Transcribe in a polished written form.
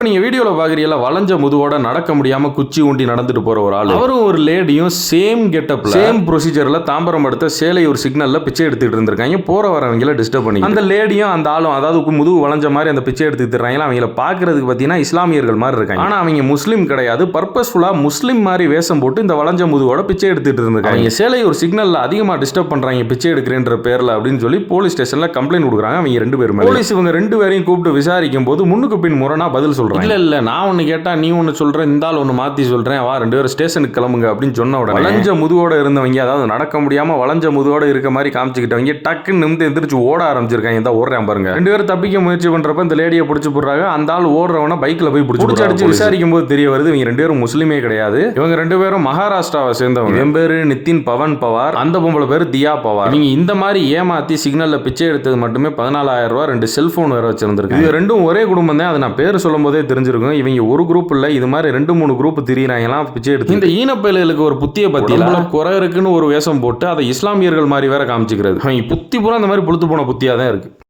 நீங்க வீடியோல பாக்குறீங்களா, வளைஞ்ச முதுவோட நடக்க முடியாம குச்சி ஊண்டி நடந்துட்டு போற ஒரு ஆளு. அவரும் ஒரு லேடியும் சேம் கெட்டப்ல சேம் ப்ரொசீஜர்ல தாம்பரம் அடுத்த சேலையூர் சிக்னல்ல பிச்சை எடுத்துட்டு இருந்திருக்காங்க. போற வரவங்களை டிஸ்டர்ப் பண்ணி அந்த லேடியும் அந்த ஆளும், அதாவது முதுகு வளைஞ்ச மாதிரி அந்த பிச்சை எடுத்துட்டு இருக்காங்க. அவங்கள பாக்குறதுக்கு பாத்தீங்கன்னா இஸ்லாமியர்கள் மாதிரி இருக்காங்க. ஆனா அவங்க முஸ்லீம் கிடையாது. பர்பஸ்ஃபுல்லா முஸ்லீம் மாதிரி வேஷம் போட்டு இந்த வளைஞ்ச முதுவோட பிச்சை எடுத்துட்டு இருந்திருக்காங்க. அவங்க சேலையூர் சிக்னல்ல அதிகமா டிஸ்டர்ப் பண்றாங்க பிச்சை எடுக்கிறேன்ற பேர்ல அப்படின்னு சொல்லி போலீஸ் ஸ்டேஷன்ல கம்ப்ளைண்ட் கொடுக்குறாங்க. அவங்க ரெண்டு பேரும் போலீஸ் இவங்க ரெண்டு பேரையும் கூப்பிட்டு விசாரிக்கும் போது முன்னுக்கு பின் முரணா பதில் சொல்றாங்க. இல்ல நான் ஒன்னு கேட்டா நீ ஒன்னு சொல்ற, இந்த ஆள் ஒன்னு மாத்தி சொல்றேன், வா ரெண்டு பேரும் ஸ்டேஷனுக்கு கிளம்புங்க அப்படின்னு சொன்ன உடனே வளைஞ்ச முதுவோட இருந்தவங்க, அதாவது நடக்க முடியாம வளைஞ்ச முதுவோட இருக்க மாதிரி காமிச்சுக்கிட்டவங்க டக்குன்னு நிமிந்து எந்திரிச்சு ஓட ஆரம்பிச்சிருக்காங்க. இந்த ஓடுறேன் பாருங்க. ரெண்டு பேரும் தப்பிக்க முயற்சி பண்றப்ப இந்த லேடியை பிடிச்சு போடுறாங்க. அந்த ஆள் ஓடுறவன பைக்ல போய் பிடிச்சு அடிச்சு விசாரிக்கும் போது தெரிய வருது இவங்க ரெண்டு பேரும் முஸ்லீமே கிடையாது. இவங்க ரெண்டு பேரும் மகாராஷ்டிராவை சேர்ந்தவங்க. என் பேரு நிதின் பவன் பவார், அந்த பொம்பளை பேரு தியா பவார். நீங்க இந்த மாதிரி ஏமாத்தி சிக்னல்ல பிச்சை எடுத்தது மட்டுமே 14,000 ரூபாய், 2 செல்போன் வேற வச்சிருந்திருக்கு. இது ரெண்டும் ஒரே குடும்பம் தான். அதை நான் பேர் சொல்லும் போதே தெரிஞ்சிருக்கும். இவங்க ஒரு குரூப் இல்ல, இது மாதிரி 2-3 குரூப் திரியறாங்கலாம் பிச்சை எடுத்து. இந்த ஈனப்பயலுக்கு ஒரு புத்திய பத்தியில குறை இருக்குன்னு ஒரு வேஷம் போட்டு அதை இஸ்லாமியர்கள் மாதிரி வேற காமிச்சுக்கிறது. புத்தி பூரா அந்த மாதிரி புளுத்து போன புத்தியா தான் இருக்கு.